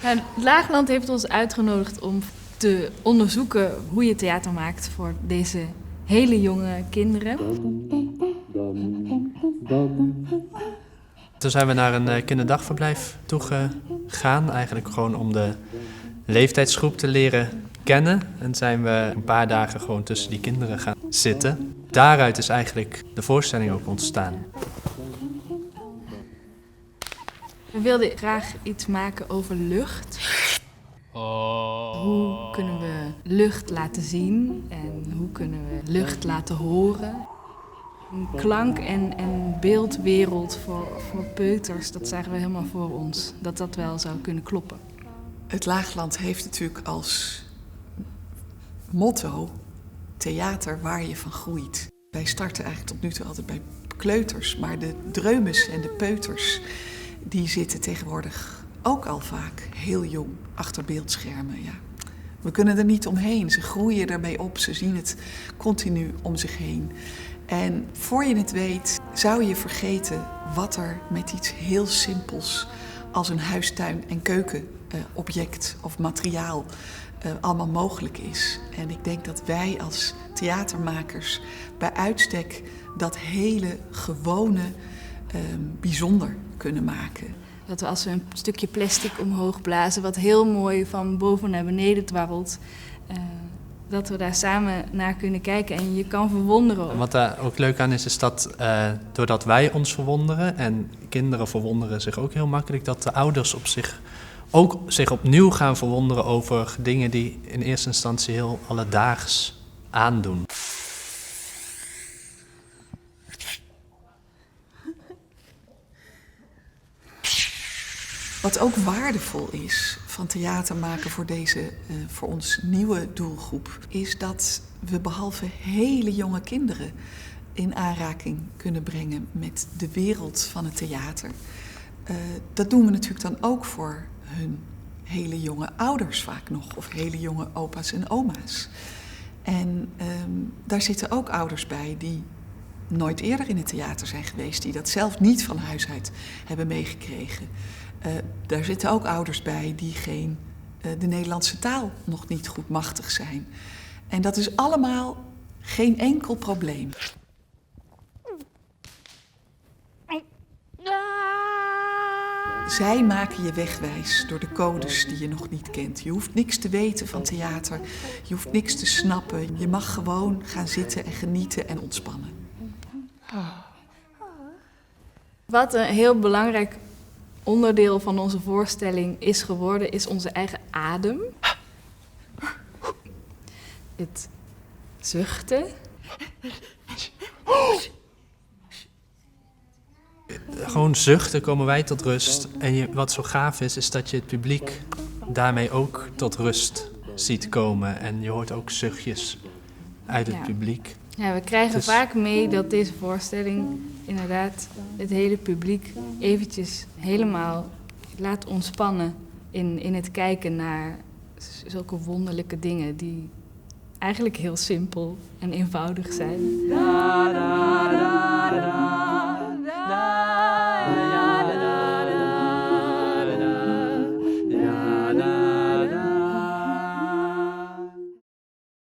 Het Laagland heeft ons uitgenodigd om te onderzoeken hoe je theater maakt voor deze hele jonge kinderen. Toen zijn we naar een kinderdagverblijf toegegaan, eigenlijk gewoon om de leeftijdsgroep te leren kennen. En zijn we een paar dagen gewoon tussen die kinderen gaan zitten. Daaruit is eigenlijk de voorstelling ook ontstaan. We wilden graag iets maken over lucht. Hoe kunnen we lucht laten zien en hoe kunnen we lucht laten horen? Een klank- en beeldwereld voor peuters, dat zagen we helemaal voor ons. Dat wel zou kunnen kloppen. Het Laagland heeft natuurlijk als motto theater waar je van groeit. Wij starten eigenlijk tot nu toe altijd bij kleuters, maar de dreumes en de peuters die zitten tegenwoordig ook al vaak heel jong achter beeldschermen. Ja. We kunnen er niet omheen. Ze groeien ermee op, ze zien het continu om zich heen. En voor je het weet zou je vergeten wat er met iets heel simpels als een huistuin- en keukenobject of materiaal allemaal mogelijk is. En ik denk dat wij als theatermakers bij uitstek dat hele gewone bijzonder kunnen maken. Dat we als we een stukje plastic omhoog blazen, wat heel mooi van boven naar beneden dwarrelt, dat we daar samen naar kunnen kijken en je kan verwonderen. En wat daar ook leuk aan is dat doordat wij ons verwonderen en kinderen verwonderen zich ook heel makkelijk, dat de ouders zich opnieuw gaan verwonderen over dingen die in eerste instantie heel alledaags aandoen. Wat ook waardevol is van theater maken voor deze, voor ons nieuwe doelgroep, is dat we behalve hele jonge kinderen in aanraking kunnen brengen met de wereld van het theater. Dat doen we natuurlijk dan ook voor hun hele jonge ouders vaak nog, of hele jonge opa's en oma's. En daar zitten ook ouders bij die nooit eerder in het theater zijn geweest, die dat zelf niet van huis uit hebben meegekregen. Daar zitten ook ouders bij die de Nederlandse taal nog niet goed machtig zijn. En dat is allemaal geen enkel probleem. Zij maken je wegwijs door de codes die je nog niet kent. Je hoeft niks te weten van theater, je hoeft niks te snappen. Je mag gewoon gaan zitten en genieten en ontspannen. Wat een heel belangrijk onderdeel van onze voorstelling is geworden, is onze eigen adem. Het zuchten. Gewoon zuchten komen wij tot rust. En wat zo gaaf is dat je het publiek daarmee ook tot rust ziet komen. En je hoort ook zuchtjes uit het publiek. Ja, we krijgen vaak mee dat deze voorstelling inderdaad het hele publiek eventjes helemaal laat ontspannen in het kijken naar zulke wonderlijke dingen die eigenlijk heel simpel en eenvoudig zijn.